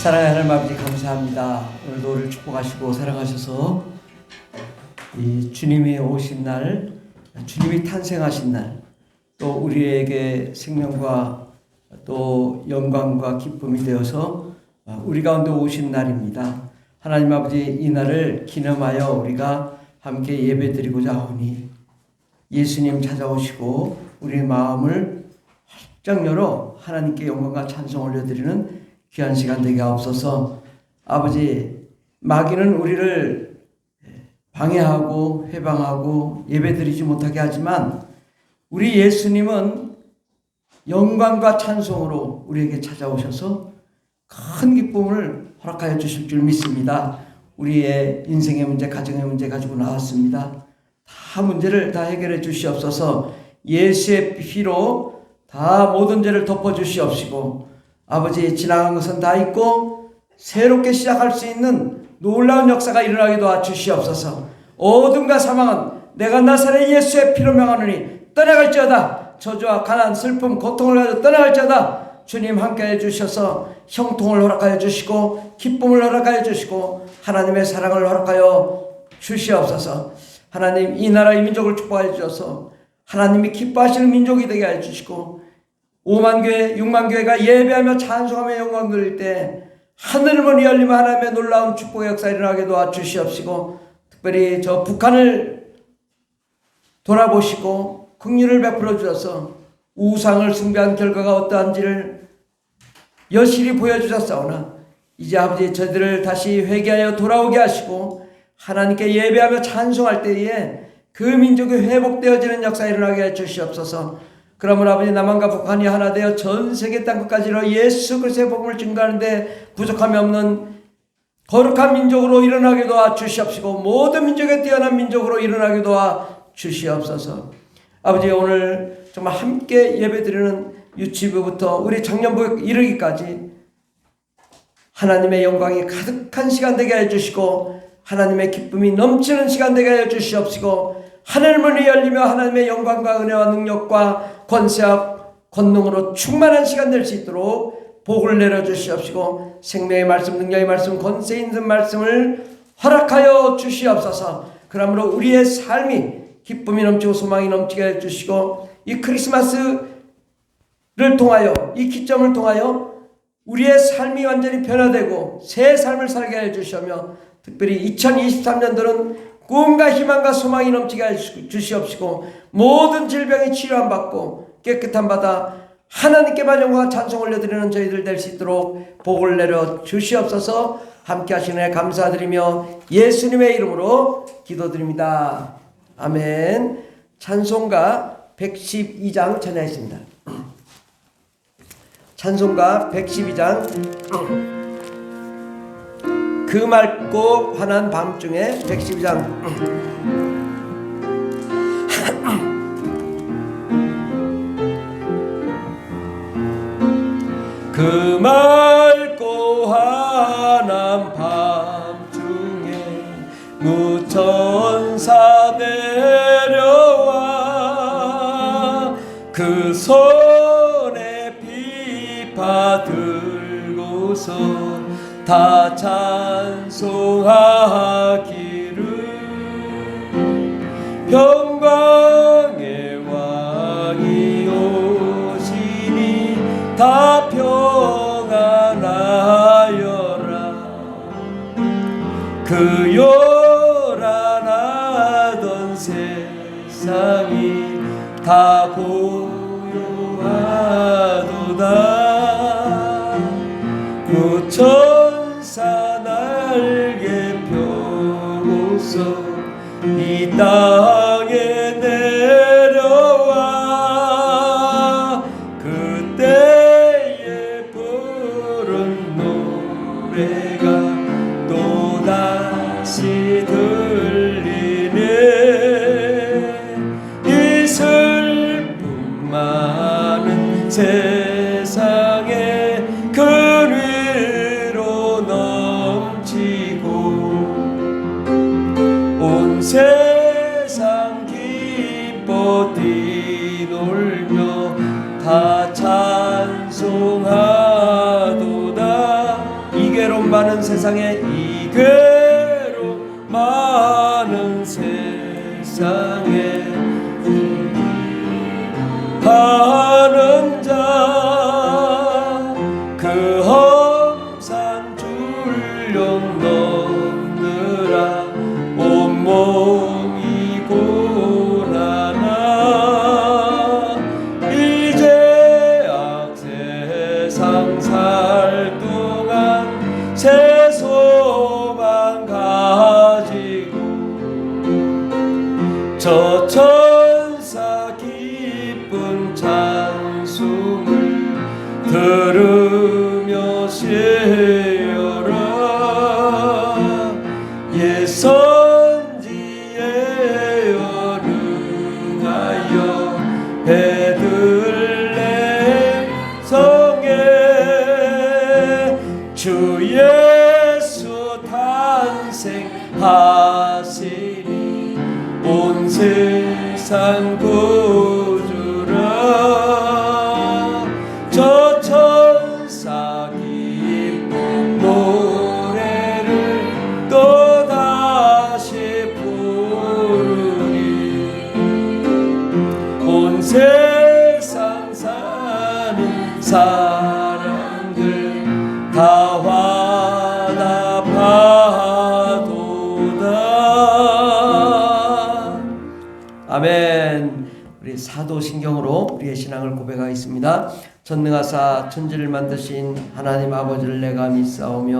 사랑하는 하나님 아버지 감사합니다. 오늘도 우리를 축복하시고 사랑하셔서 이 주님이 오신 날, 주님이 탄생하신 날, 또 우리에게 생명과 또 영광과 기쁨이 되어서 우리 가운데 오신 날입니다. 하나님 아버지, 이 날을 기념하여 우리가 함께 예배드리고자 하오니 예수님 찾아오시고 우리의 마음을 활짝 열어 하나님께 영광과 찬송 올려드리는 귀한 시간 되게 하옵소서. 아버지, 마귀는 우리를 방해하고 회방하고 예배드리지 못하게 하지만 우리 예수님은 영광과 찬송으로 우리에게 찾아오셔서 큰 기쁨을 허락하여 주실 줄 믿습니다. 우리의 인생의 문제, 가정의 문제 가지고 나왔습니다. 다 문제를 다 해결해 주시옵소서. 예수의 피로 다 모든 죄를 덮어 주시옵시고, 아버지, 지나간 것은 다 잊고 새롭게 시작할 수 있는 놀라운 역사가 일어나게 도와주시옵소서. 어둠과 사망은 내가 나사렛 예수의 피로 명하노니 떠나갈지어다. 저주와 가난, 슬픔, 고통을 가지고 떠나갈지어다. 주님 함께해 주셔서 형통을 허락하여 주시고 기쁨을 허락하여 주시고 하나님의 사랑을 허락하여 주시옵소서. 하나님, 이 나라 이 민족을 축복하여 주셔서 하나님이 기뻐하시는 민족이 되게 해 주시고 5만 교회, 6만 교회가 예배하며 찬송하며 영광 돌릴 때 하늘을 문이 열리며 하나님의 놀라운 축복의 역사 일어나게 도와주시옵시고, 특별히 저 북한을 돌아보시고 긍휼을 베풀어 주셔서 우상을 숭배한 결과가 어떠한지를 여실히 보여주셨사오나 이제 아버지, 저희들을 다시 회개하여 돌아오게 하시고 하나님께 예배하며 찬송할 때에 그 민족이 회복되어지는 역사 일어나게 해 주시옵소서. 그러므로 아버지, 남한과 북한이 하나 되어 전 세계 땅끝까지로 예수 그리스도의 복음을 증거하는데 부족함이 없는 거룩한 민족으로 일어나게 도와주시옵시고 모든 민족에 뛰어난 민족으로 일어나게 도와주시옵소서. 아버지, 오늘 정말 함께 예배드리는 유치부부터 우리 청년부 이르기까지 하나님의 영광이 가득한 시간 되게 해주시고 하나님의 기쁨이 넘치는 시간 되게 해주시옵시고 하늘 문이 열리며 하나님의 영광과 은혜와 능력과 권세와 권능으로 충만한 시간 될 수 있도록 복을 내려주시옵시고 생명의 말씀, 능력의 말씀, 권세 있는 말씀을 허락하여 주시옵소서. 그러므로 우리의 삶이 기쁨이 넘치고 소망이 넘치게 해주시고 이 크리스마스를 통하여, 이 기점을 통하여 우리의 삶이 완전히 변화되고 새 삶을 살게 해주시며 특별히 2023년도는 꿈과 희망과 소망이 넘치게 해주시옵시고 모든 질병이 치료함 받고 깨끗한 바다 하나님께만 영광과 찬송 올려드리는 저희들 될 수 있도록 복을 내려 주시옵소서. 함께 하시는 감사드리며 예수님의 이름으로 기도드립니다. 아멘. 찬송가 112장 전하겠습니다. 찬송가 112장 그 맑고 환한 밤중에 112장 그 맑고 환한 밤중에 무천사 내려와 그 손에 비파 들고서 다 찬송하기를 평강의 왕이 오시니 다 평안하여라. 그 요란하던 세상이 다 고요하도다. 무천사 날개 펴고서 이 땅에 내려와 그때에 부른 노래가 또다시 들리네. 이 슬픔 많은 세상에 그 위로 넘치고 온 세상 기뻐 뛰놀며 다 찬송하도다. 이게 세상에 이괴로 많은 세상에 하는 자 그 험산 줄령 넘느라 온몸이 고난아 이제 악세상 살 동안 새 소망 가지고 저 천사 기쁜 찬송을 들으며 쉬어라 옛 선지에 연응하여 베들레헴 성에 주 예수 탄생하시니 온 세상 구주라 저 천사 기쁜 노래를 또다시 부르니 온 세상 사는 사람들 다 화답하도다. 아멘. 우리 사도신경으로 우리의 신앙을 고백하겠습니다. 전능하사 천지를 만드신 하나님 아버지를 내가 믿사오며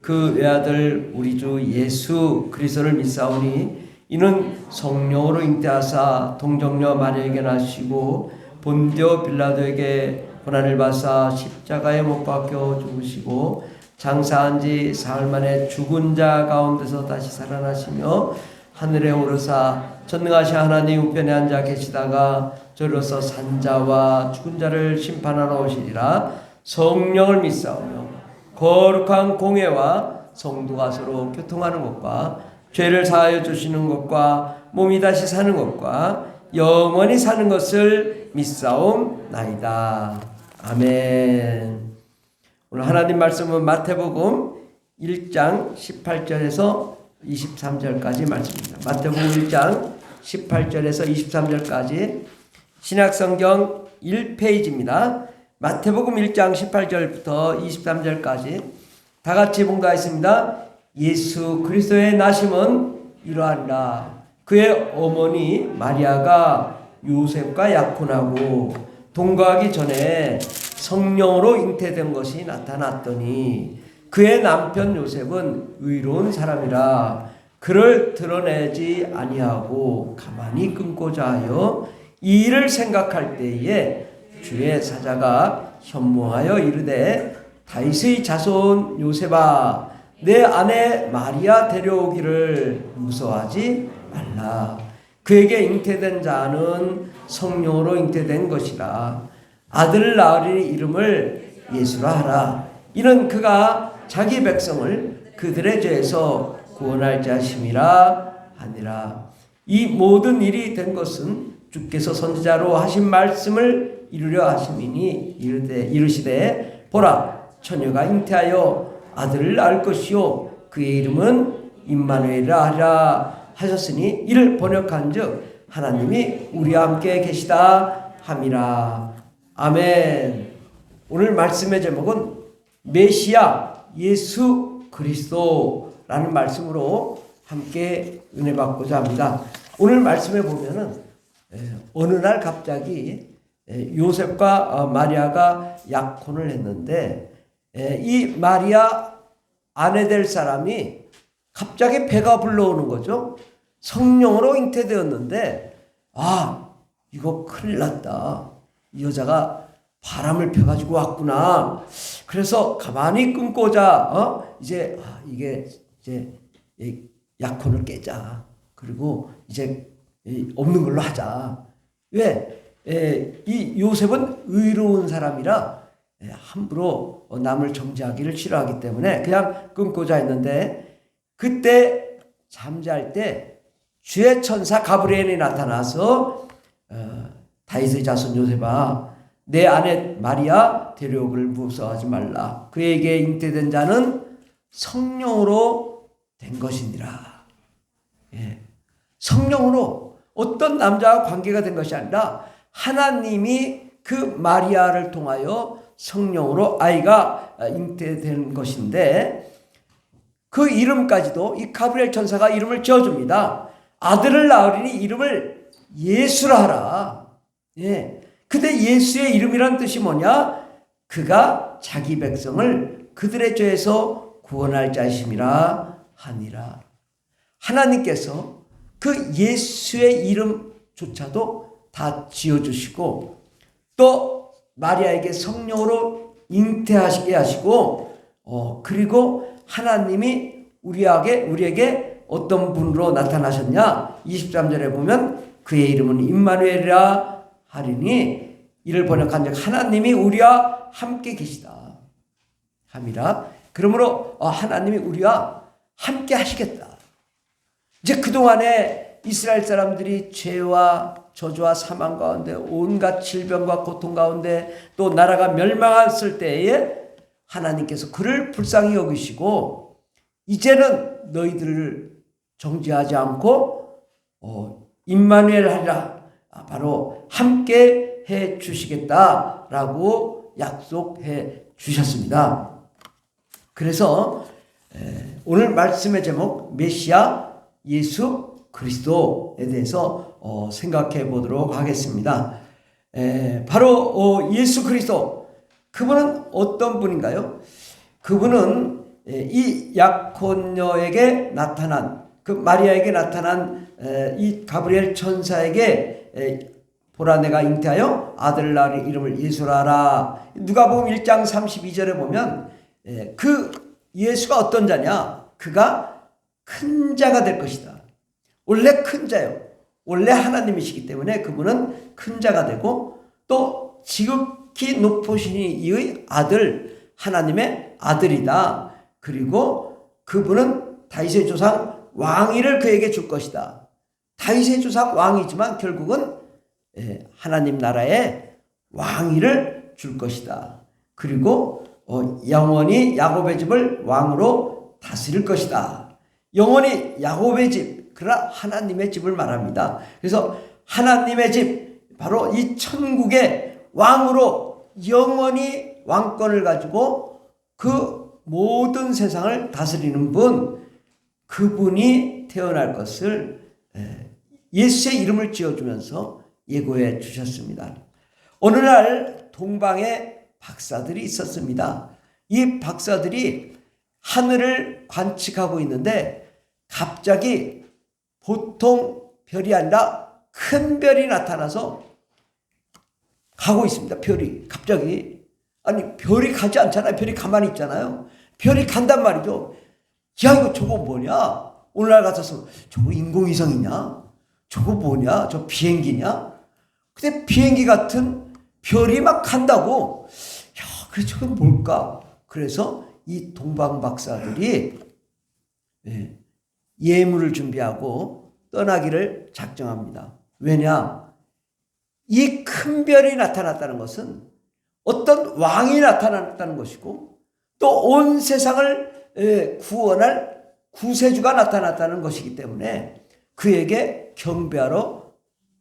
그 외아들 우리 주 예수 그리스도를 믿사오니 이는 성령으로 잉태하사 동정녀 마리아에게 나시고 본디오 빌라도에게 고난을 받사 십자가에 못 박혀 죽으시고 장사한 지 사흘 만에 죽은 자 가운데서 다시 살아나시며 하늘에 오르사 전능하신 하나님 우편에 앉아 계시다가 저로서 산자와 죽은 자를 심판하러 오시리라. 성령을 믿사오며 거룩한 공회와 성도가 서로 교통하는 것과 죄를 사하여 주시는 것과 몸이 다시 사는 것과 영원히 사는 것을 믿사옵나이다. 아멘. 오늘 하나님 말씀은 마태복음 1장 18절에서 23절까지 말씀입니다. 마태복음 1장 18절에서 23절까지 신약성경 1페이지입니다. 마태복음 1장 18절부터 23절까지 다 같이 봉독하겠습니다. 예수 그리스도의 나심은 이러하니라. 그의 어머니 마리아가 요셉과 약혼하고 동거하기 전에 성령으로 잉태된 것이 나타났더니 그의 남편 요셉은 의로운 사람이라 그를 드러내지 아니하고 가만히 끊고자 하여 이 일을 생각할 때에 주의 사자가 현몽하여 이르되 다윗의 자손 요셉아 내 아내 마리아 데려오기를 무서워하지 말라. 그에게 잉태된 자는 성령으로 잉태된 것이라. 아들을 낳으리니 이름을 예수라 하라. 이는 그가 자기 백성을 그들의 죄에서 구원할 자심이라 하니라. 이 모든 일이 된 것은 주께서 선지자로 하신 말씀을 이루려 하심이니 이르시되 보라 처녀가 잉태하여 아들을 낳을 것이요 그의 이름은 임마누엘이라 하리라 하셨으니 이를 번역한즉 하나님이 우리와 함께 계시다 함이라. 아멘. 오늘 말씀의 제목은 메시아 예수 그리스도라는 말씀으로 함께 은혜 받고자 합니다. 오늘 말씀에 보면은 어느 날 갑자기 요셉과 마리아가 약혼을 했는데 이 마리아 아내 될 사람이 갑자기 배가 불러오는 거죠. 성령으로 잉태되었는데 이거 큰일 났다. 이 여자가 바람을 펴가지고 왔구나. 그래서 가만히 끊고자 이제 약혼을 깨자. 그리고 이제 없는 걸로 하자. 왜? 이 요셉은 의로운 사람이라 함부로 남을 정죄하기를 싫어하기 때문에 그냥 끊고자 했는데 그때 잠잘 때 주의 천사 가브리엘이 나타나서 다윗의 자손 요셉아 내 아내 마리아 데려오기를 무서워하지 말라. 그에게 잉태된 자는 성령으로 된 것이니라. 예. 성령으로 어떤 남자와 관계가 된 것이 아니라 하나님이 그 마리아를 통하여 성령으로 아이가 잉태된 것인데, 그 이름까지도 이 가브리엘 천사가 이름을 지어줍니다. 아들을 낳으리니 이름을 예수라 하라. 예. 근데 예수의 이름이란 뜻이 뭐냐? 그가 자기 백성을 그들의 죄에서 구원할 자이심이라 하니라. 하나님께서 그 예수의 이름조차도 다 지어주시고, 또 마리아에게 성령으로 잉태하시게 하시고, 그리고 하나님이 우리에게 어떤 분으로 나타나셨냐? 23절에 보면 그의 이름은 임마누엘이라 하리니, 이를 번역한 즉 하나님이 우리와 함께 계시다 함이라. 그러므로 하나님이 우리와 함께 하시겠다. 이제 그동안에 이스라엘 사람들이 죄와 저주와 사망 가운데, 온갖 질병과 고통 가운데, 또 나라가 멸망했을 때에 하나님께서 그를 불쌍히 여기시고, 이제는 너희들을 정죄하지 않고 임마누엘 하리라, 바로 함께 해 주시겠다라고 약속해 주셨습니다. 그래서 오늘 말씀의 제목, 메시아 예수 그리스도에 대해서 생각해 보도록 하겠습니다. 바로 예수 그리스도, 그분은 어떤 분인가요? 그분은 이 약혼녀에게 나타난, 그 마리아에게 나타난 이 가브리엘 천사에게 보라 내가 잉태하여 아들을 낳으리 이름을 예수라 하라. 누가복음 1장 32절에 보면 그 예수가 어떤 자냐? 그가 큰 자가 될 것이다. 원래 큰 자요. 원래 하나님이시기 때문에 그분은 큰 자가 되고, 또 지극히 높으신 이의 아들, 하나님의 아들이다. 그리고 그분은 다윗의 조상 왕위를 그에게 줄 것이다. 다윗의 조상 왕이지만 결국은 하나님 나라의 왕위를 줄 것이다. 그리고 영원히 야곱의 집을 왕으로 다스릴 것이다. 영원히 야곱의 집, 그러나 하나님의 집을 말합니다. 그래서 하나님의 집, 바로 이 천국의 왕으로 영원히 왕권을 가지고 그 모든 세상을 다스리는 분, 그분이 태어날 것을 예수의 이름을 지어주면서 예고해 주셨습니다. 어느 날 동방에 박사들이 있었습니다. 이 박사들이 하늘을 관측하고 있는데 갑자기 보통 별이 아니라 큰 별이 나타나서 가고 있습니다. 별이 갑자기, 아니 별이 가지 않잖아요. 별이 가만히 있잖아요. 별이 간단 말이죠. 야, 이거 저거 뭐냐? 오늘날 같아서 저거 인공위성이냐? 저거 뭐냐? 저 비행기냐? 근데 비행기 같은 별이 막 간다고. 야, 그래 저건 뭘까? 그래서 이 동방 박사들이 예물을 준비하고 떠나기를 작정합니다. 왜냐? 이 큰 별이 나타났다는 것은 어떤 왕이 나타났다는 것이고, 또 온 세상을 구원할 구세주가 나타났다는 것이기 때문에 그에게 경배하러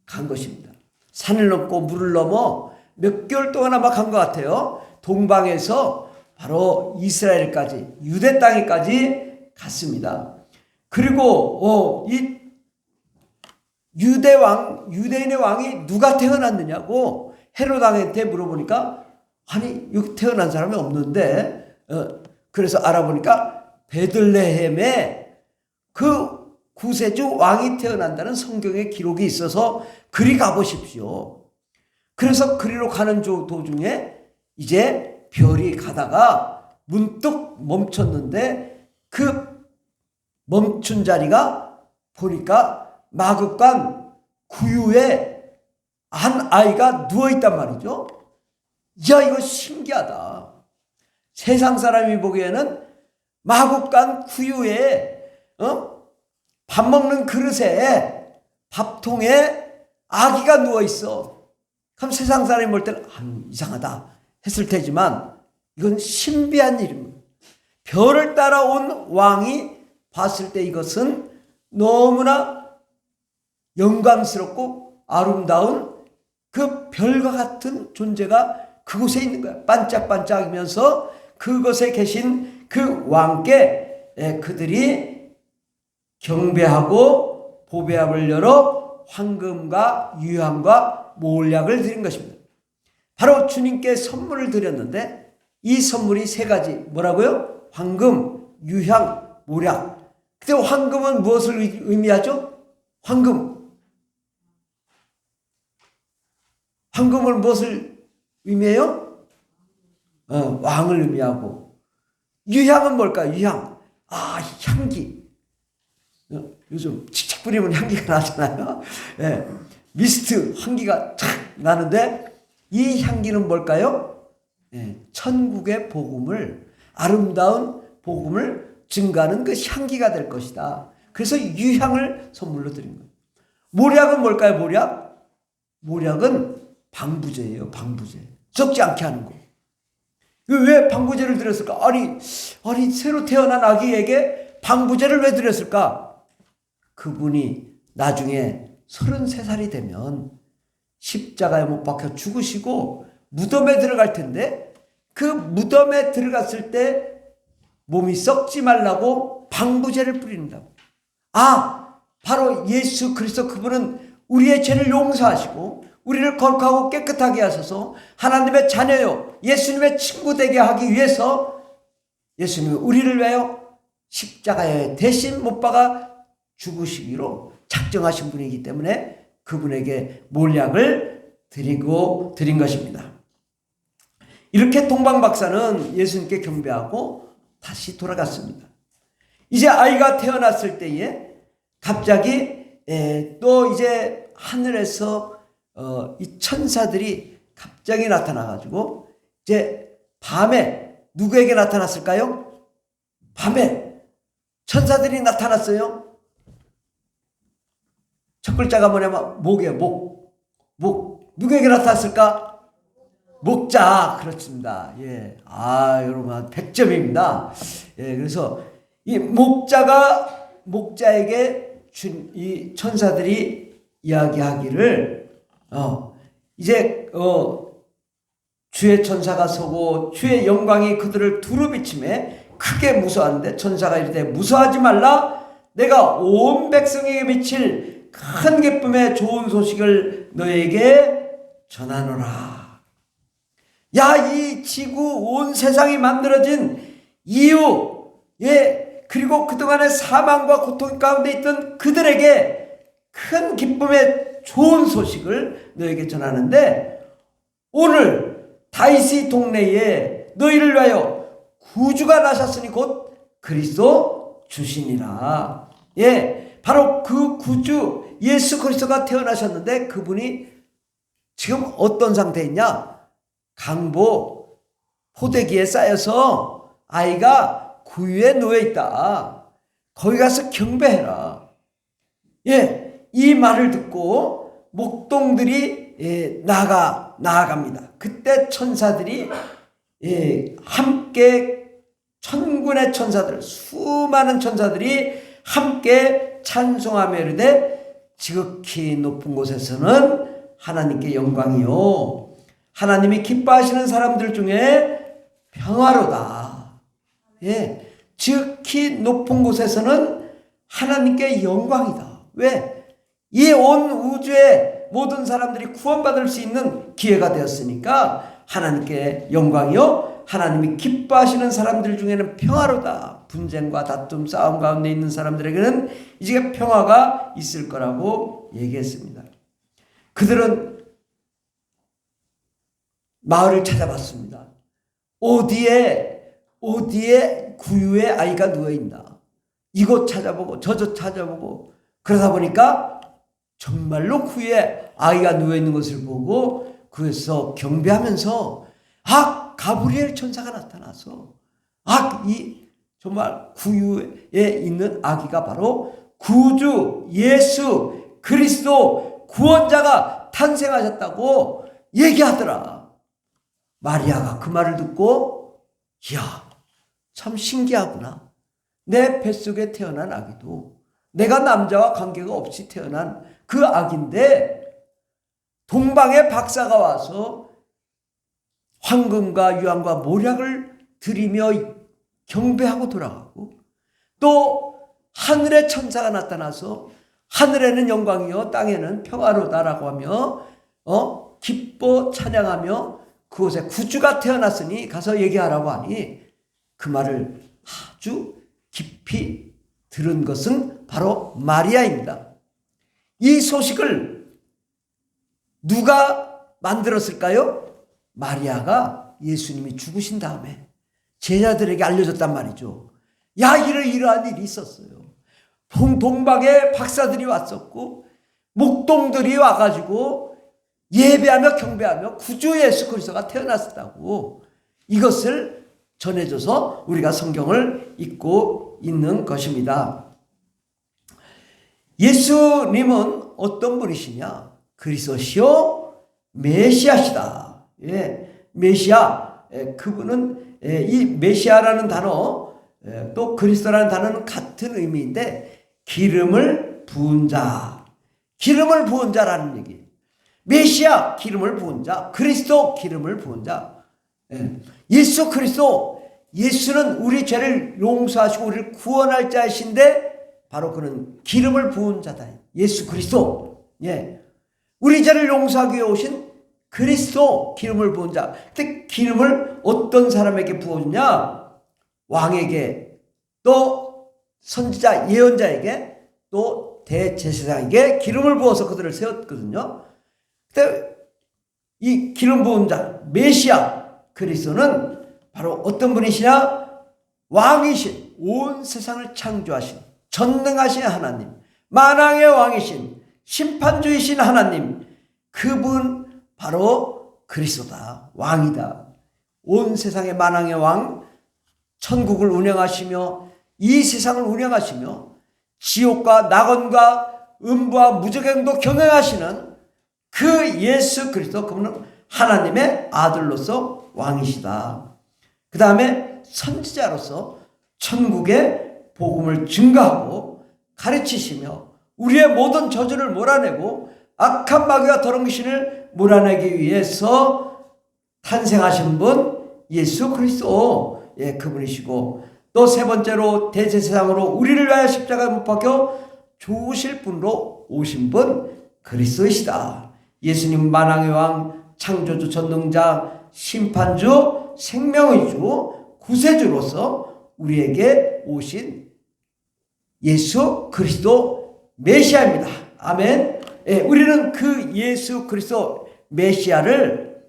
간 것입니다. 산을 넘고 물을 넘어 몇 개월 동안 아마 간 것 같아요. 동방에서 바로 이스라엘까지, 유대 땅에까지 갔습니다. 그리고 이 유대인의 왕이 누가 태어났느냐고 헤롯 왕한테 물어보니까, 아니 여기 태어난 사람이 없는데, 그래서 알아보니까 베들레헴에 그 구세주 왕이 태어난다는 성경의 기록이 있어서 그리 가보십시오. 그래서 그리로 가는 도중에 이제 별이 가다가 문득 멈췄는데, 그 멈춘 자리가 보니까 마급간 구유에 한 아이가 누워있단 말이죠. 야, 이거 신기하다. 세상 사람이 보기에는 마급간 구유에 밥 먹는 그릇에, 밥통에 아기가 누워있어. 그럼 세상 사람이 볼 때는 이상하다 했을 테지만, 이건 신비한 일입니다. 별을 따라온 왕이 봤을 때 이것은 너무나 영광스럽고 아름다운 그 별과 같은 존재가 그곳에 있는 거야. 반짝반짝하면서 그곳에 계신 그 왕께 그들이 경배하고 보배함을 열어 황금과 유향과 몰약을 드린 것입니다. 바로 주님께 선물을 드렸는데 이 선물이 세 가지. 뭐라고요? 황금, 유향, 몰약. 근데 황금은 무엇을 의미하죠? 황금은 무엇을 의미해요? 왕을 의미하고. 유향은 뭘까요? 유향. 향기. 요즘 칙칙 뿌리면 향기가 나잖아요. 예, 미스트 향기가 탁 나는데 이 향기는 뭘까요? 예, 천국의 복음을, 아름다운 복음을 증가하는 그 향기가 될 것이다. 그래서 유향을 선물로 드린 거예요. 몰약은 뭘까요? 몰약은 방부제예요. 방부제. 적지 않게 하는 거. 왜 방부제를 드렸을까? 아니 새로 태어난 아기에게 방부제를 왜 드렸을까? 그분이 나중에 33살이 되면 십자가에 못 박혀 죽으시고 무덤에 들어갈 텐데 그 무덤에 들어갔을 때 몸이 썩지 말라고 방부제를 뿌린다고. 바로 예수 그리스도, 그분은 우리의 죄를 용서하시고 우리를 거룩하고 깨끗하게 하셔서 하나님의 자녀요, 예수님의 친구 되게 하기 위해서 예수님이 우리를 위하여 십자가에 대신 못 박아 죽으시기로 작정하신 분이기 때문에 그분에게 몰약을 드린 것입니다. 이렇게 동방박사는 예수님께 경배하고 다시 돌아갔습니다. 이제 아이가 태어났을 때에 갑자기 또 이제 하늘에서 이 천사들이 갑자기 나타나가지고 이제 밤에 누구에게 나타났을까요? 밤에 천사들이 나타났어요. 첫 글자가 뭐냐면 목이에요. 목. 누구에게 나타났을까? 목자. 그렇습니다. 예. 여러분 100점입니다. 예. 그래서 이 목자에게 이 천사들이 이야기하기를 이제 주의 천사가 서고 주의 영광이 그들을 두루비침에 크게 무서워하는데 천사가 이르되 무서워하지 말라. 내가 온 백성에게 미칠 큰 기쁨의 좋은 소식을 너에게 전하노라. 이 지구 온 세상이 만들어진 이유, 그리고 그동안의 사망과 고통 가운데 있던 그들에게 큰 기쁨의 좋은 소식을 너에게 전하는데 오늘 다윗의 동네에 너희를 위하여 구주가 나셨으니 곧 그리스도 주시니라. 바로 그 구주 예수 그리스도가 태어나셨는데 그분이 지금 어떤 상태에 있냐? 강보 포대기에 쌓여서 아이가 구유에 누워있다. 거기 가서 경배해라. 이 말을 듣고 목동들이 나아갑니다. 그때 천사들이 함께 천군의 천사들, 수많은 천사들이 함께 찬송하며 이르되 지극히 높은 곳에서는 하나님께 영광이요 하나님이 기뻐하시는 사람들 중에 평화로다. 지극히 높은 곳에서는 하나님께 영광이다. 왜? 이 온 우주의 모든 사람들이 구원받을 수 있는 기회가 되었으니까 하나님께 영광이요 하나님이 기뻐하시는 사람들 중에는 평화로다. 분쟁과 다툼, 싸움 가운데 있는 사람들에게는 이제 평화가 있을 거라고 얘기했습니다. 그들은 마을을 찾아봤습니다. 어디에 구유의 아이가 누워있나. 이곳 찾아보고 저곳 찾아보고 그러다 보니까 정말로 구유에 아이가 누워있는 것을 보고 그에서 경배하면서 가브리엘 천사가 나타나서 정말 구유에 있는 아기가 바로 구주 예수 그리스도 구원자가 탄생하셨다고 얘기하더라. 마리아가 그 말을 듣고 참 신기하구나. 내 뱃속에 태어난 아기도 내가 남자와 관계가 없이 태어난 그 아기인데 동방의 박사가 와서 황금과 유황과 모략을 드리며 경배하고 돌아가고, 또 하늘의 천사가 나타나서 하늘에는 영광이요 땅에는 평화로다라고 하며 기뻐 찬양하며 그곳에 구주가 태어났으니 가서 얘기하라고 하니 그 말을 아주 깊이 들은 것은 바로 마리아입니다. 이 소식을 누가 만들었을까요? 마리아가 예수님이 죽으신 다음에 제자들에게 알려줬단 말이죠. 야, 이러한 일이 있었어요. 동방에 박사들이 왔었고 목동들이 와가지고 예배하며 경배하며 구주 예수 그리스도가 태어났다고, 이것을 전해줘서 우리가 성경을 읽고 있는 것입니다. 예수님은 어떤 분이시냐? 그리스도시요 메시아시다. 예, 메시아. 그분은 이 메시아라는 단어, 또 그리스도라는 단어는 같은 의미인데 기름을 부은 자, 기름을 부은 자라는 얘기. 메시아 기름을 부은 자, 그리스도 기름을 부은 자. 예수 그리스도, 예수는 우리 죄를 용서하시고 우리를 구원할 자이신데 바로 그는 기름을 부은 자다. 예수 그리스도. 예. 우리 죄를 용서하기 위해 오신 그리스도, 기름을 부은 자. 근데 기름을 어떤 사람에게 부었냐? 왕에게, 또 선지자 예언자에게, 또 대제사장에게 기름을 부어서 그들을 세웠거든요. 근데 이 기름 부은 자 메시아 그리스도는 바로 어떤 분이시냐? 왕이신, 온 세상을 창조하신 전능하신 하나님, 만왕의 왕이신 심판주이신 하나님, 그분 바로 그리스도다. 왕이다. 온 세상의 만왕의 왕, 천국을 운영하시며 이 세상을 운영하시며 지옥과 낙원과 음부와 무저갱도 경영하시는 그 예수 그리스도, 그분은 하나님의 아들로서 왕이시다. 그 다음에 선지자로서 천국의 복음을 증거하고 가르치시며 우리의 모든 저주를 몰아내고 악한 마귀와 더러운 귀신을 몰아내기 위해서 탄생하신 분 예수 그리스도, 예, 그분이시고, 또 세 번째로 대제사장으로 우리를 위하여 십자가에 못 박혀 죽으실 분으로 오신 분 그리스도이시다. 예수님 만왕의 왕, 창조주, 전능자, 심판주, 생명의 주, 구세주로서 우리에게 오신 예수 그리스도 메시아입니다. 아멘. 예, 우리는 그 예수 그리스도 메시아를,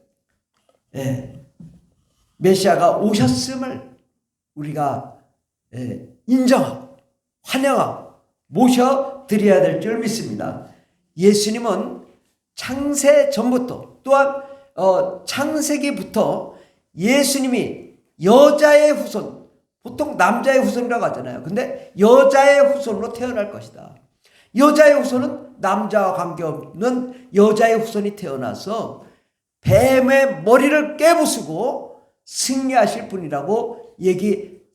메시아가 오셨음을 우리가 인정하고 환영하고 모셔드려야 될 줄 믿습니다. 예수님은 창세 전부터, 또한 창세기부터 예수님이 여자의 후손, 보통 남자의 후손이라고 하잖아요. 근데 여자의 후손으로 태어날 것이다. 여자의 후손은 남자와 관계없는 여자의 후손이 태어나서 뱀의 머리를 깨부수고 승리하실 분이라고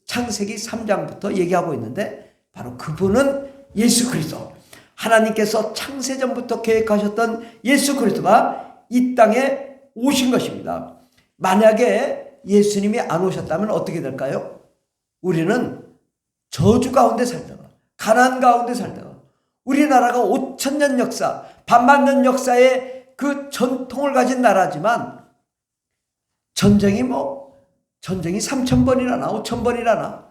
창세기 3장부터 얘기하고 있는데, 바로 그분은 예수 그리스도, 하나님께서 창세전부터 계획하셨던 예수 그리스도가 이 땅에 오신 것입니다. 만약에 예수님이 안 오셨다면 어떻게 될까요? 우리는 저주 가운데 살다가, 가난 가운데 살다가, 우리나라가 5,000년 역사, 반만년 역사의 그 전통을 가진 나라지만 전쟁이 3,000번이나 5,000번이나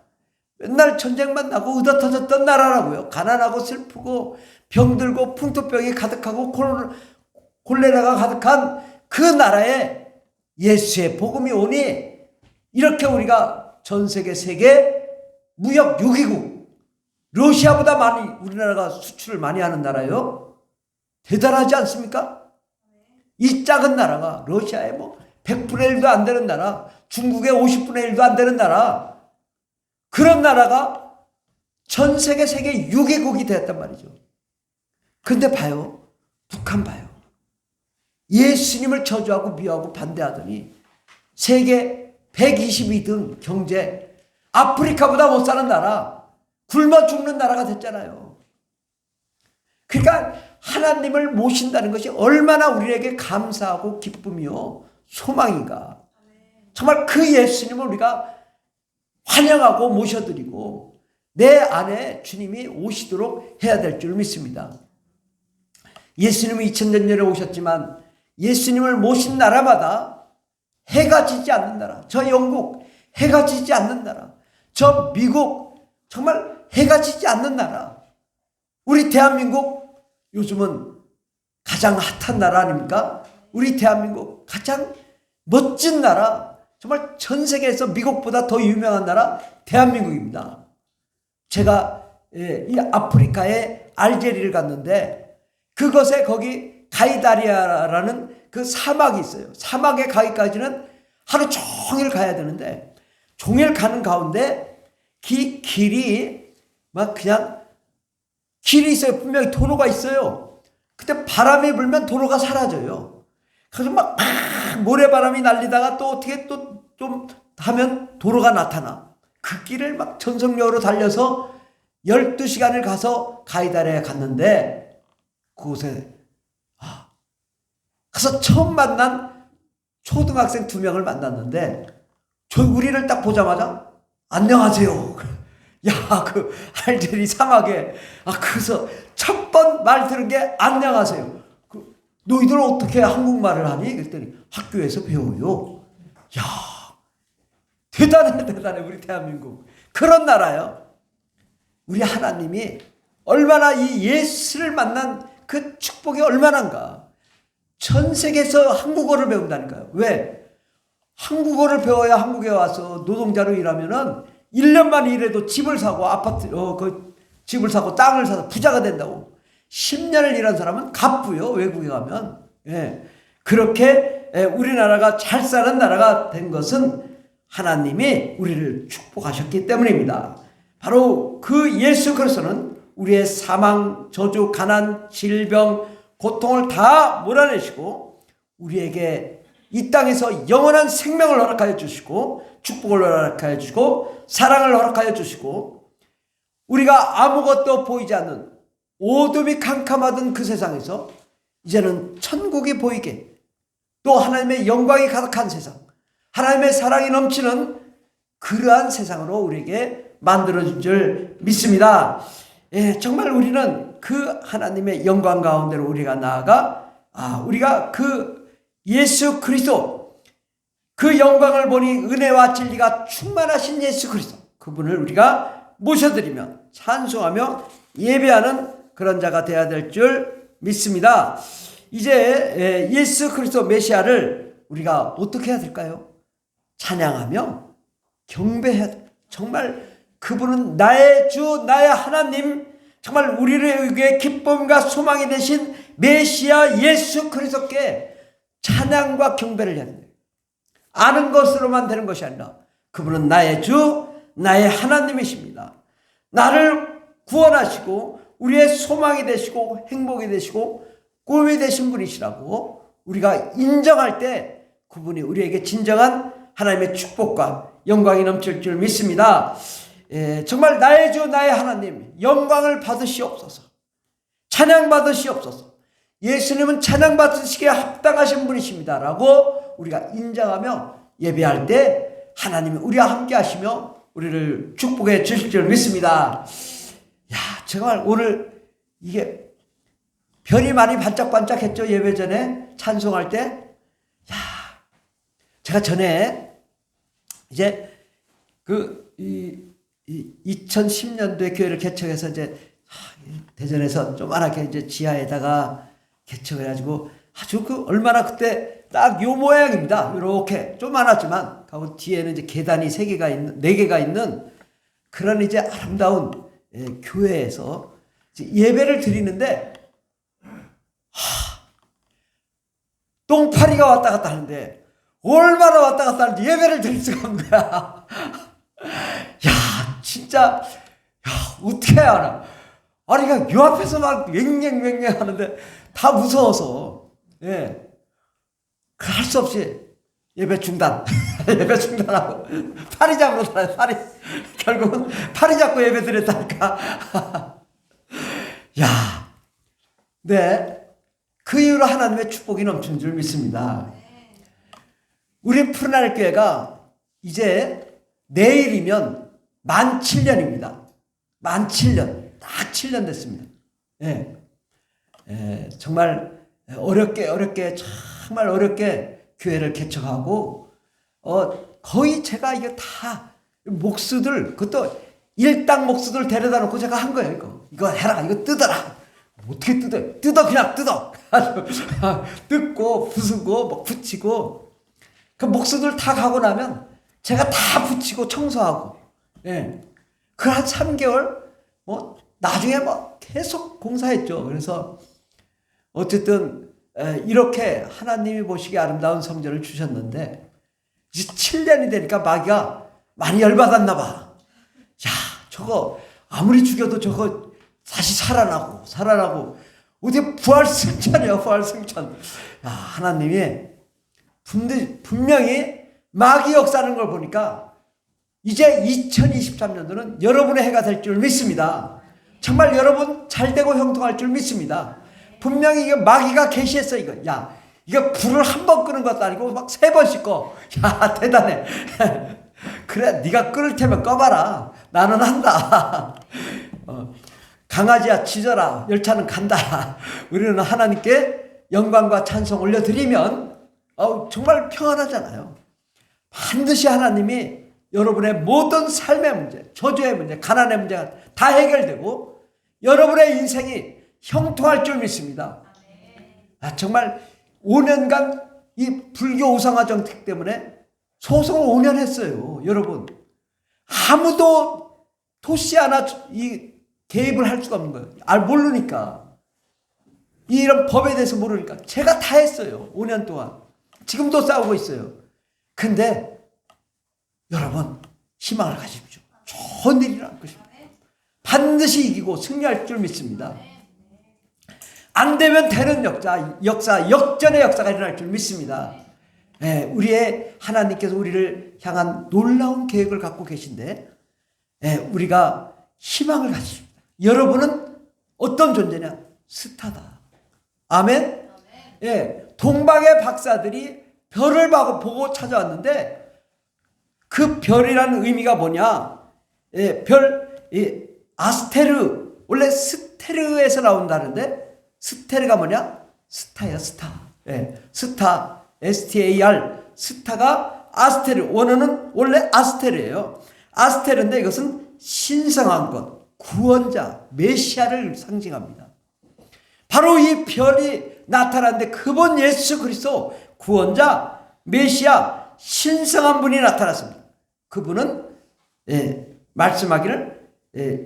맨날 전쟁만 나고 의젓터졌던 나라라고요. 가난하고 슬프고 병들고 풍토병이 가득하고 콜레라가 가득한 그 나라에 예수의 복음이 오니, 이렇게 우리가 전 세계 무역 6위국, 러시아보다 많이 우리나라가 수출을 많이 하는 나라예요. 대단하지 않습니까? 이 작은 나라가 러시아의 100분의 1도 안 되는 나라, 중국의 50분의 1도 안 되는 나라, 그런 나라가 전 세계 6위국이 됐단 말이죠. 근데 봐요, 북한 봐요. 예수님을 저주하고 미워하고 반대하더니 세계 122등 경제, 아프리카보다 못 사는 나라, 굶어 죽는 나라가 됐잖아요. 그러니까 하나님을 모신다는 것이 얼마나 우리에게 감사하고 기쁨이요 소망인가. 정말 그 예수님을 우리가 환영하고 모셔드리고 내 안에 주님이 오시도록 해야 될 줄 믿습니다. 예수님이 2000년 전에 오셨지만 예수님을 모신 나라마다 해가 지지 않는 나라, 저 영국 해가 지지 않는 나라, 저 미국 정말 해가 지지 않는 나라, 우리 대한민국 요즘은 가장 핫한 나라 아닙니까? 우리 대한민국 가장 멋진 나라, 정말 전 세계에서 미국보다 더 유명한 나라 대한민국입니다. 제가 이 아프리카의 알제리를 갔는데 그것에 거기 가이다리아라는 그 사막이 있어요. 사막에 가기까지는 하루 종일 가야 되는데 종일 가는 가운데 길이 막 그냥 길이 있어요. 분명히 도로가 있어요. 근데 바람이 불면 도로가 사라져요. 그래서 막 모래바람이 날리다가 또 어떻게 또 좀 하면 도로가 나타나. 그 길을 막 전속력으로 달려서 12시간을 가서 가이다리아에 갔는데 그곳에 가서 처음 만난 초등학생 2명을 만났는데 우리를 딱 보자마자 안녕하세요. 야, 그 알제리 사막에 그래서 첫 번 말 들은 게 안녕하세요. 너희들 어떻게 한국말을 하니? 그랬더니 학교에서 배워요. 야, 대단해 우리 대한민국. 그런 나라요. 우리 하나님이 얼마나 이 예수를 만난 그 축복이 얼마나인가. 전 세계에서 한국어를 배운다니까요. 왜? 한국어를 배워야 한국에 와서 노동자로 일하면은 1년만 일해도 집을 사고 집을 사고 땅을 사서 부자가 된다고. 10년을 일한 사람은 갑부요. 외국에 가면. 예. 그렇게 우리나라가 잘 사는 나라가 된 것은 하나님이 우리를 축복하셨기 때문입니다. 바로 그 예수 그리스도는 우리의 사망, 저주, 가난, 질병, 고통을 다 몰아내시고 우리에게 이 땅에서 영원한 생명을 허락하여 주시고 축복을 허락하여 주시고 사랑을 허락하여 주시고 우리가 아무것도 보이지 않는 어둠이 캄캄하던 그 세상에서 이제는 천국이 보이게 또 하나님의 영광이 가득한 세상, 하나님의 사랑이 넘치는 그러한 세상으로 우리에게 만들어준 줄 믿습니다. 예, 정말 우리는 그 하나님의 영광 가운데로 우리가 나아가 우리가 그 예수 그리스도 그 영광을 보니 은혜와 진리가 충만하신 예수 그리스도 그분을 우리가 모셔드리며 찬송하며 예배하는 그런 자가 되어야 될 줄 믿습니다. 이제 예수 그리스도 메시아를 우리가 어떻게 해야 될까요? 찬양하며 경배해야 돼. 정말 그분은 나의 주 나의 하나님, 정말 우리를 위해 기쁨과 소망이 되신 메시아 예수 그리스도께 찬양과 경배를 해야 됩니다. 아는 것으로만 되는 것이 아니라 그분은 나의 주 나의 하나님이십니다. 나를 구원하시고 우리의 소망이 되시고 행복이 되시고 꿈이 되신 분이시라고 우리가 인정할 때 그분이 우리에게 진정한 하나님의 축복과 영광이 넘칠 줄 믿습니다. 정말 나의 주 나의 하나님 영광을 받으시옵소서. 찬양 받으시옵소서. 예수님은 찬양 받으시기에 합당하신 분이십니다 라고 우리가 인정하며 예배할 때 하나님이 우리와 함께 하시며 우리를 축복해 주실 줄 믿습니다. 야, 정말 오늘 이게 별이 많이 반짝반짝했죠. 예배 전에 찬송할 때. 야, 제가 전에 이제 2010년도에 교회를 개척해서 이제 대전에서 조그맣게 이제 지하에다가 개척해가지고 아주 얼마나 그때 딱 요 모양입니다. 이렇게 조그맣지만 가고 뒤에는 이제 계단이 4개가 있는 그런 이제 아름다운 교회에서 이제 예배를 드리는데 똥파리가 왔다 갔다 하는데 얼마나 왔다 갔다 하는데 예배를 드릴 수가 없는 거야. 야, 진짜, 어떻게 해야 하나. 아니, 그냥 요 앞에서 막 맹맹맹맹 하는데 다 무서워서, 할 수 없이 예배 중단. 예배 중단하고 파리 잡으러 다녀. 결국은 파리 잡고 예배 드렸다니까. 야, 네. 그 이후로 하나님의 축복이 넘치는 줄 믿습니다. 우리 푸른하늘 교회가 이제 내일이면 만 7년입니다. 만 7년. 딱 7년 됐습니다. 예. 정말 어렵게 정말 어렵게 교회를 개척하고 거의 제가 이거 다 목수들 그것도 일당 목수들 데려다 놓고 제가 한 거예요. 이거 해라. 이거 뜯어라. 어떻게 뜯어 그냥 뜯어. 뜯고 부수고 뭐 붙이고 그 목수들 다 가고 나면 제가 다 붙이고 청소하고 그 한 3개월 뭐 나중에 뭐 계속 공사했죠. 그래서 어쨌든 이렇게 하나님이 보시기에 아름다운 성전을 주셨는데 이제 7년이 되니까 마귀가 많이 열받았나 봐. 야, 저거 아무리 죽여도 저거 다시 살아나고 어떻게 부활승천이야, 부활승천. 야, 하나님이 분명히 마귀 역사하는 걸 보니까 이제 2023년도는 여러분의 해가 될 줄 믿습니다. 정말 여러분 잘 되고 형통할 줄 믿습니다. 분명히 이거 마귀가 계시했어, 이거. 야, 이거 불을 한 번 끄는 것도 아니고 막 3번씩 꺼. 야, 대단해. 그래, 네가 끓을 테면 꺼봐라. 나는 한다. 강아지야, 짖어라. 열차는 간다. 우리는 하나님께 영광과 찬송 올려드리면 정말 평안하잖아요. 반드시 하나님이 여러분의 모든 삶의 문제, 저주의 문제, 가난의 문제가 다 해결되고 여러분의 인생이 형통할 줄 믿습니다. 정말 5년간 이 불교 우상화 정책 때문에 소송을 5년 했어요. 여러분, 아무도 토시 하나 이 개입을 할 수가 없는 거예요. 모르니까. 이런 법에 대해서 모르니까 제가 다 했어요. 5년 동안. 지금도 싸우고 있어요. 근데 여러분, 희망을 가지십시오. 좋은 일이 날 것입니다. 반드시 이기고 승리할 줄 믿습니다. 안 되면 되는 역전의 역사가 일어날 줄 믿습니다. 우리의 하나님께서 우리를 향한 놀라운 계획을 갖고 계신데 우리가 희망을 가지십니다. 여러분은 어떤 존재냐? 스타다. 아멘? 동방의 박사들이 별을 보고 찾아왔는데 그 별이라는 의미가 뭐냐? 아스테르. 원래 스테르에서 나온다는데 스테르가 뭐냐? 스타야, 스타. 스타, STAR. 스타가 아스테르. 원어는 원래 아스테르예요. 아스테르인데 이것은 신성한 것, 구원자, 메시아를 상징합니다. 바로 이 별이 나타났는데 그분 예수 그리스도 구원자, 메시아, 신성한 분이 나타났습니다. 그분은 말씀하기를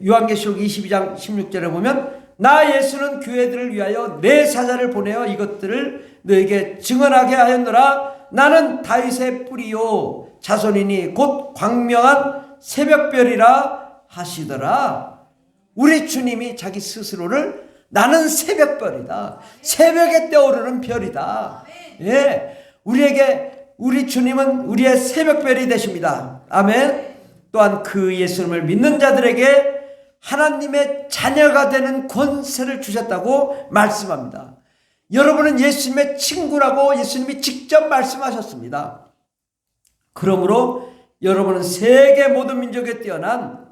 요한계시록 22장 16절에 보면 나 예수는 교회들을 위하여 내 사자를 보내어 이것들을 너에게 증언하게 하였노라. 나는 다윗의 뿌리요 자손이니 곧 광명한 새벽별이라 하시더라. 우리 주님이 자기 스스로를 나는 새벽별이다. 새벽에 떠오르는 별이다. 우리 주님은 우리의 새벽별이 되십니다. 아멘. 또한 그 예수님을 믿는 자들에게 하나님의 자녀가 되는 권세를 주셨다고 말씀합니다. 여러분은 예수님의 친구라고 예수님이 직접 말씀하셨습니다. 그러므로 여러분은 세계 모든 민족에 뛰어난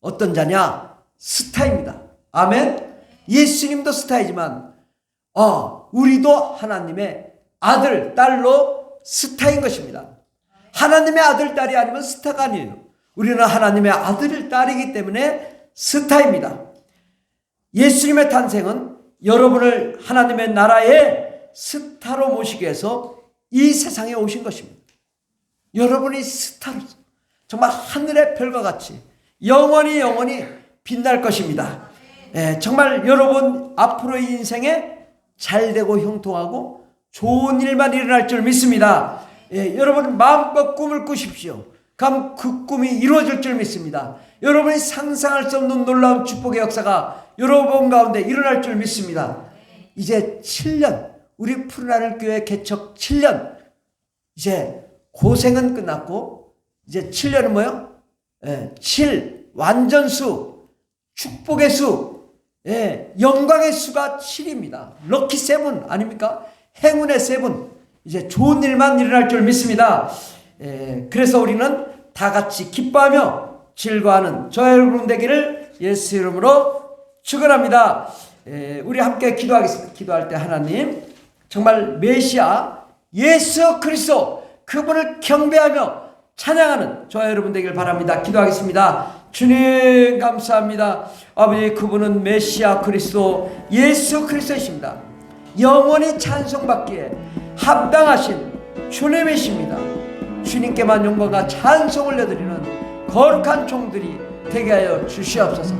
어떤 자냐? 스타입니다. 아멘. 예수님도 스타이지만 우리도 하나님의 아들, 딸로 스타인 것입니다. 하나님의 아들, 딸이 아니면 스타가 아니에요. 우리는 하나님의 아들, 딸이기 때문에 스타입니다. 예수님의 탄생은 여러분을 하나님의 나라의 스타로 모시기 위해서 이 세상에 오신 것입니다. 여러분이 스타로 정말 하늘의 별과 같이 영원히 빛날 것입니다. 정말 여러분 앞으로의 인생에 잘되고 형통하고 좋은 일만 일어날 줄 믿습니다. 여러분 마음껏 꿈을 꾸십시오. 그럼 그 꿈이 이루어질 줄 믿습니다. 여러분이 상상할 수 없는 놀라운 축복의 역사가 여러분 가운데 일어날 줄 믿습니다. 이제 7년, 우리 푸른하늘 교회 개척 7년, 이제 고생은 끝났고 이제 7년은 뭐요? 7 완전수, 축복의 수, 영광의 수가 7입니다. 럭키 세븐 아닙니까? 행운의 세븐. 이제 좋은 일만 일어날 줄 믿습니다. 그래서 우리는 다 같이 기뻐하며 즐거워하는 저와 여러분 되기를 예수 이름으로 축원합니다. 우리 함께 기도하겠습니다. 기도할 때 하나님 정말 메시아 예수 그리스도 그분을 경배하며 찬양하는 저와 여러분 되길 바랍니다. 기도하겠습니다. 주님 감사합니다. 아버지 그분은 메시아 그리스도 예수 그리스도이십니다. 영원히 찬송받기에 합당하신 주님이십니다. 주님께만 영광과 찬송을 내드리는 거룩한 종들이 되게 하여 주시옵소서.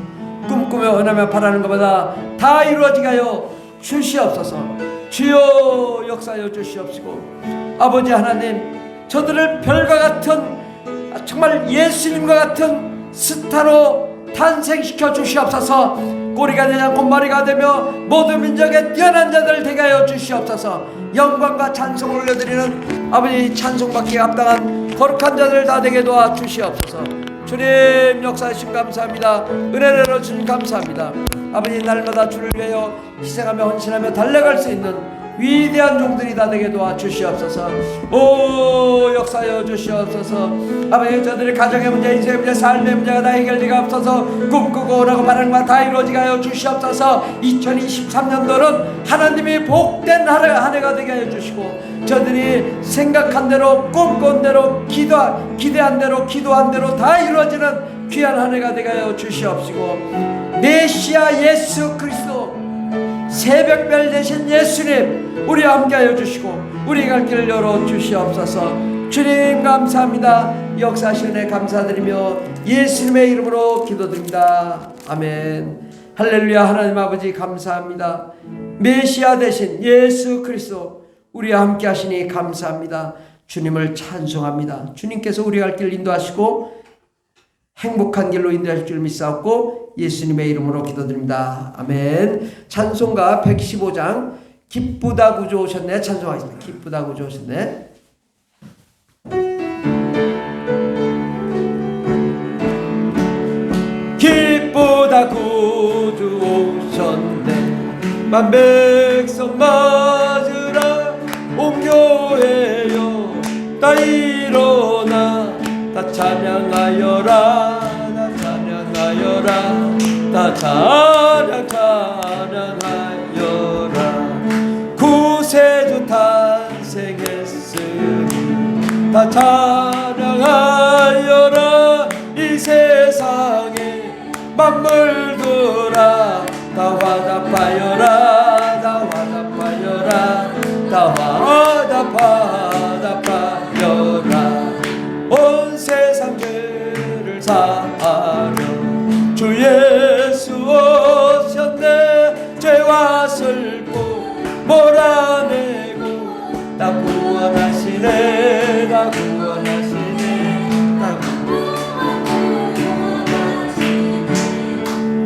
꿈꾸며 원하며 바라는 것보다 다 이루어지게 하여 주시옵소서. 주여 역사하여 주시옵시고 아버지 하나님 저들을 별과 같은 정말 예수님과 같은 스타로 탄생시켜 주시옵소서. 꼬리가 되지 않고 머리가 되며 모든 민족에 뛰어난 자들 되게 하여 주시옵소서. 영광과 찬송을 올려드리는 아버지 찬송받기에 합당한 거룩한 자들 다 되게 도와 주시옵소서. 주님 역사하심 감사합니다. 은혜를 주님 감사합니다. 아버지 날마다 주를 위하여 희생하며 헌신하며 달려갈 수 있는 위대한 종들이 다 되게 도와 주시옵소서. 오 역사하여 주시옵소서. 아버지 저들의 가정의 문제, 인생의 문제, 삶의 문제가 다 해결되가 없어서 꿈꾸고 오라고 바라는 것 다 이루어지게 하여 주시옵소서. 2023년도는 하나님이 복된 한 해가 되게 하여 주시고 저들이 생각한 대로 꿈꾼 대로 기대한 대로 기도한 대로 다 이루어지는 귀한 한 해가 되게 하여 주시옵시고 메시아 예수 그리스도 새벽별 되신 예수님 우리와 함께하여 주시고 우리 갈 길을 열어주시옵소서. 주님 감사합니다. 역사하시네 감사드리며 예수님의 이름으로 기도드립니다. 아멘. 할렐루야. 하나님 아버지 감사합니다. 메시아 되신 예수 그리스도 우리와 함께하시니 감사합니다. 주님을 찬송합니다. 주님께서 우리 갈 길을 인도하시고 행복한 길로 인도하실 줄 믿사옵고 예수님의 이름으로 기도드립니다. 아멘. 찬송가 115장 기쁘다 구주 오셨네 찬송하겠습니다. 기쁘다 구주 오셨네. 기쁘다 구주 오셨네 만백성 맞으라 옹교해요 다 일어나 다 찬양하여라 다 찬양하여라 다 찬양하여라 구세주 탄생했으니 다 찬양하여라 이 세상에 만물들아 다 화답하여라 다 화답하여라 다 화답하여라 온 세상 죄를 사하려 주 예수 오셨네 죄와 슬픔 몰아내고 다 구원하시네 다 구원하시네 다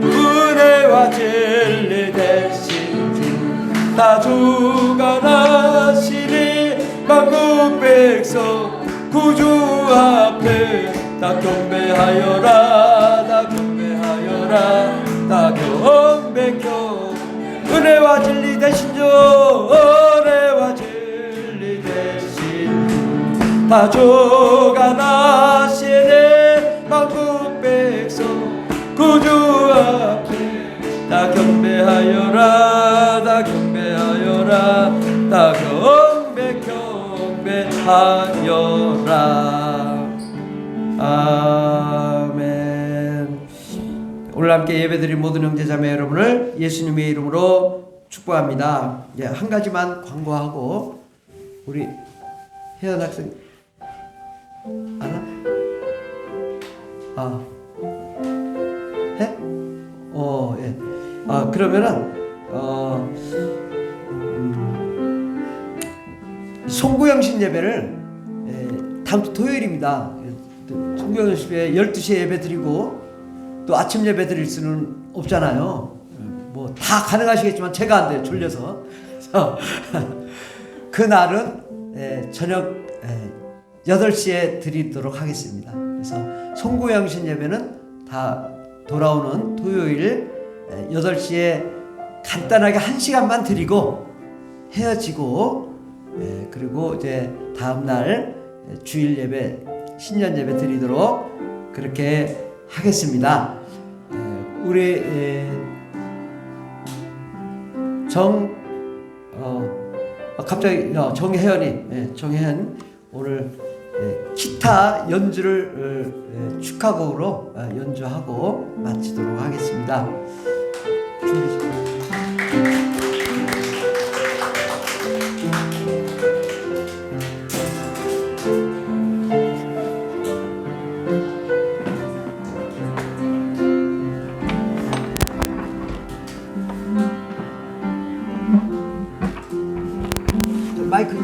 은혜와 진리 대신 주 다 주관하시니 만국 백성 구주 앞에 다 경배하여라 다 경배하여라 다 경배켜 은혜와 진리 대신 주 은혜와 진리 대신 주 다 주관하시네 만국 백성 구주 앞에 다 경배하여라 다 경배하여라 다 경배하여라. 아멘. 오늘 함께 예배드린 모든 형제자매 여러분을 예수님의 이름으로 축복합니다. 한 가지만 광고하고 우리 혜연 학생 알아? 해? 예. 그러면은 송구영신 예배를 다음 주 토요일입니다. 송구영신 예배 12시에 예배 드리고 또 아침 예배 드릴 수는 없잖아요. 뭐 다 가능하시겠지만 제가 안 돼요. 졸려서. 그날은 저녁 8시에 드리도록 하겠습니다. 그래서 송구영신 예배는 다 돌아오는 토요일 8시에 간단하게 1시간만 드리고 헤어지고, 그리고 이제 다음날 주일 예배, 신년 예배 드리도록 그렇게 하겠습니다. 우리 갑자기 정혜연 오늘 기타 연주를 축하곡으로 연주하고 마치도록 하겠습니다. 마이크.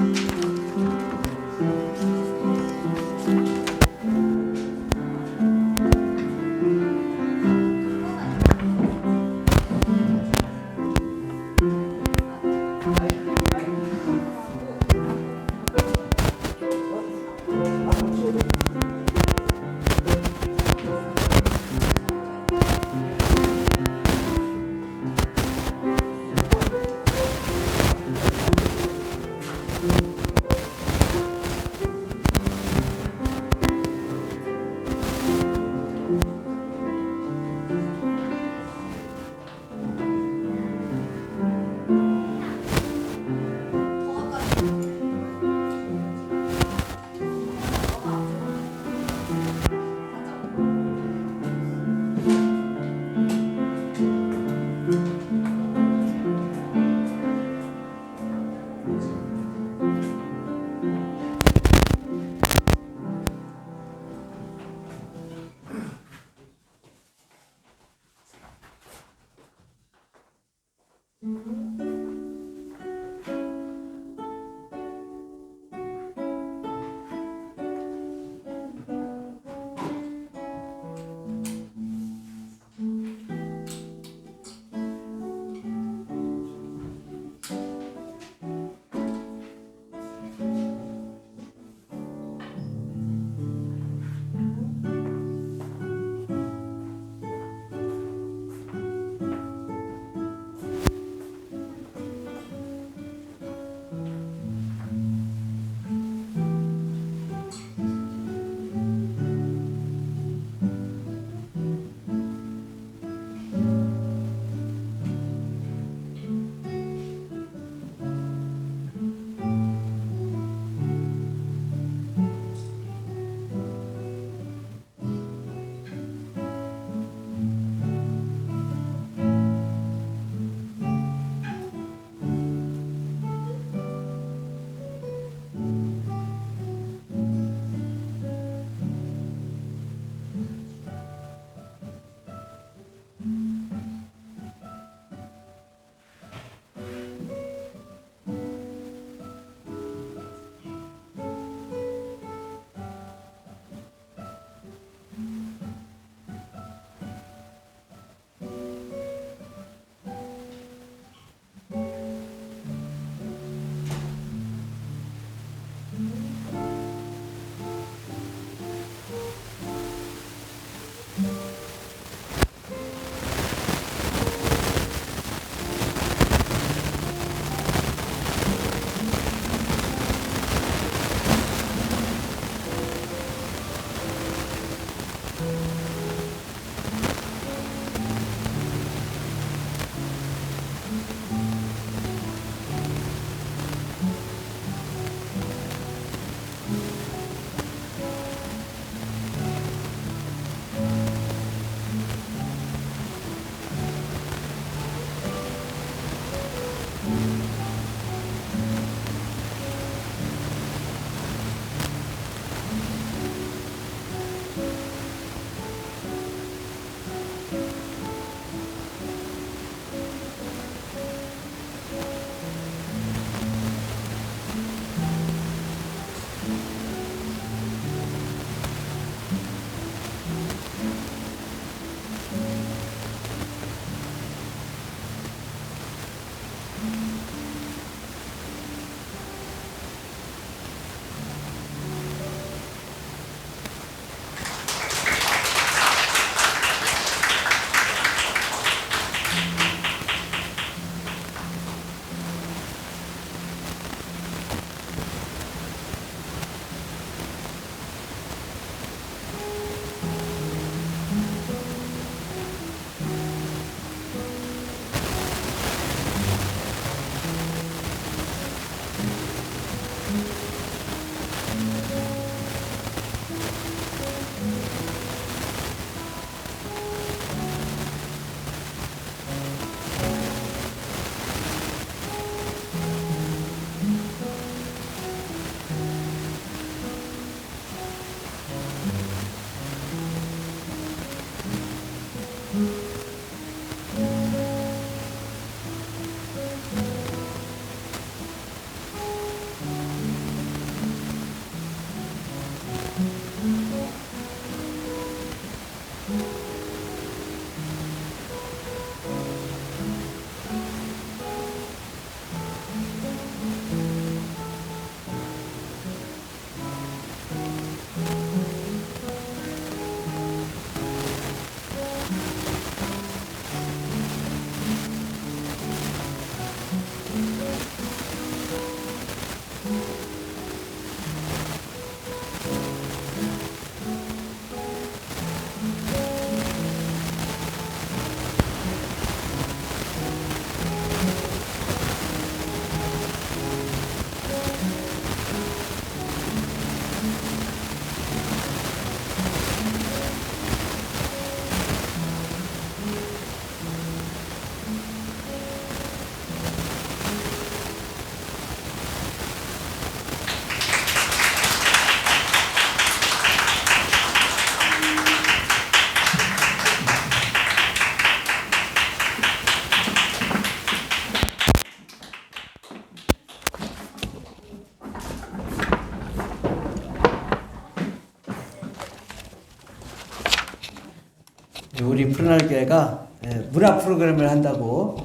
우리 푸른하늘 교회가 문화 프로그램을 한다고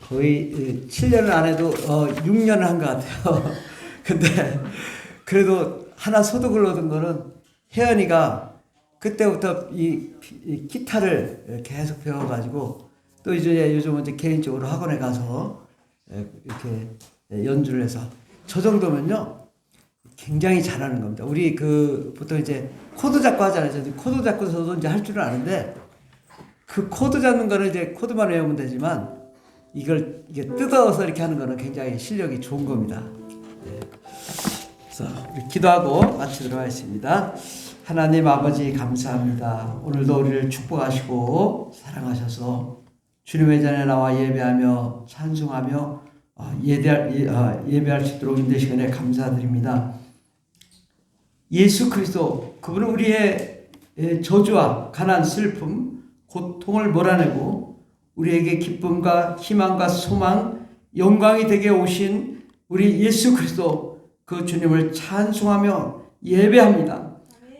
거의 7년을 안 해도 6년을 한 것 같아요. 근데 그래도 하나 소득을 얻은 거는 혜연이가 그때부터 이 기타를 계속 배워가지고 또 이제 요즘은 이제 개인적으로 학원에 가서 이렇게 연주를 해서 저 정도면요 굉장히 잘하는 겁니다. 우리 보통 이제 코드 잡고 하잖아요. 저도 코드 잡고 저도 이제 할 줄은 아는데 그 코드 잡는 거는 이제 코드만 외우면 되지만 이게 뜯어서 이렇게 하는 거는 굉장히 실력이 좋은 겁니다. 네. 그래서 우리 기도하고 마치도록 하겠습니다. 하나님 아버지 감사합니다. 오늘도 우리를 축복하시고 사랑하셔서 주님의 전에 나와 예배하며 찬송하며 예배할 수 있도록 인도 시간에 감사드립니다. 예수 그리스도 그분은 우리의 저주와 가난, 슬픔, 고통을 몰아내고 우리에게 기쁨과 희망과 소망, 영광이 되게 오신 우리 예수 그리스도 그 주님을 찬송하며 예배합니다.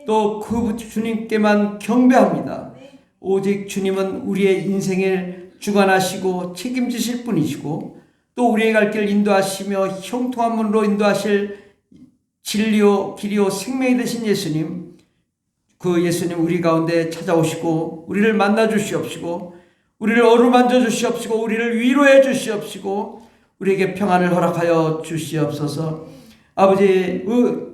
또 그 주님께만 경배합니다. 오직 주님은 우리의 인생을 주관하시고 책임지실 분이시고 또 우리의 갈 길 인도하시며 형통한 문으로 인도하실 진리요 길이요 생명이 되신 예수님, 그 예수님 우리 가운데 찾아오시고 우리를 만나 주시옵시고 우리를 어루만져 주시옵시고 우리를 위로해 주시옵시고 우리에게 평안을 허락하여 주시옵소서. 아버지,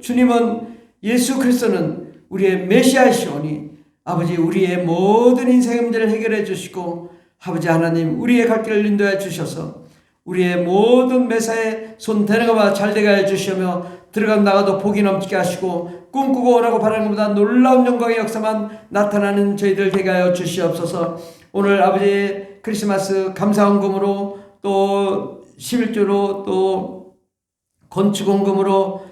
주님은 예수 그리스도는 우리의 메시아이시오니 아버지 우리의 모든 인생의 문제를 해결해 주시고 아버지 하나님 우리의 갈 길을 인도해 주셔서 우리의 모든 매사에 손 대는 것마다 잘되게 해 주시며 들어가 나가도 복이 넘치게 하시고 꿈꾸고 원하고 바라는 것보다 놀라운 영광의 역사만 나타나는 저희들 되게 하여 주시옵소서. 오늘 아버지 크리스마스 감사헌금으로 또 11조로 또 건축헌금으로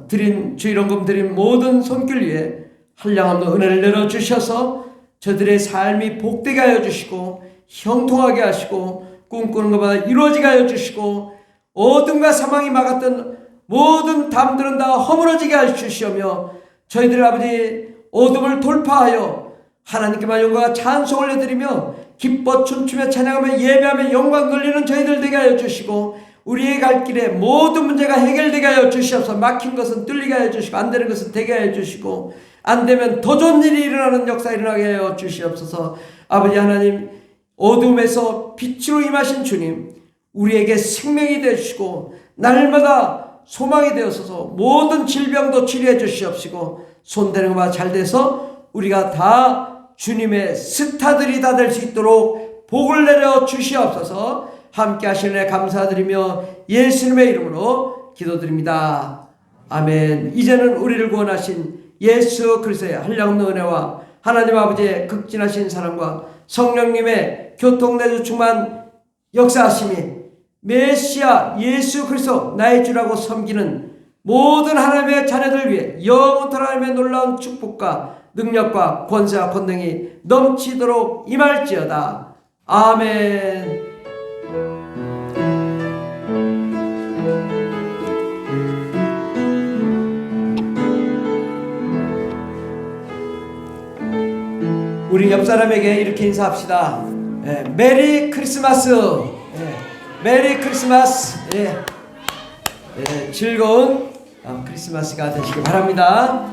드린 주일헌금 드린 모든 손길 위에 한량없는 은혜를 내려주셔서 저들의 삶이 복되게 하여 주시고 형통하게 하시고 꿈꾸는 것마다 이루어지게 하여 주시고 어둠과 사망이 막았던 모든 담들은 다 허물어지게 하여 주시며 저희들 아버지 어둠을 돌파하여 하나님께만 영광과 찬송을 올려드리며 기뻐 춤추며 찬양하며 예배하며 영광 돌리는 저희들 되게 하여 주시고 우리의 갈 길에 모든 문제가 해결되게 하여 주시옵소서. 막힌 것은 뚫리게 하여 주시고 안 되는 것은 되게 하여 주시고 안 되면 더 좋은 일이 일어나는 역사 일어나게 하여 주시옵소서. 아버지 하나님 어둠에서 빛으로 임하신 주님 우리에게 생명이 되시고 날마다 소망이 되어서서 모든 질병도 치료해 주시옵시고 손대는 것마다 잘 돼서 우리가 다 주님의 스타들이 다 될 수 있도록 복을 내려 주시옵소서. 함께 하시는 애 감사드리며 예수님의 이름으로 기도드립니다. 아멘. 이제는 우리를 구원하신 예수 그리스도의 한량없는 은혜와 하나님 아버지의 극진하신 사랑과 성령님의 교통내주 충만 역사하심이 메시아 예수 그리스도 나의 주라고 섬기는 모든 하나님의 자녀들 위해 영원토록 하나님의 놀라운 축복과 능력과 권세와 권능이 넘치도록 임할지어다. 아멘. 우리 옆 사람에게 이렇게 인사합시다. 메리 크리스마스. 메리 크리스마스. 즐거운 크리스마스가 되시기 바랍니다.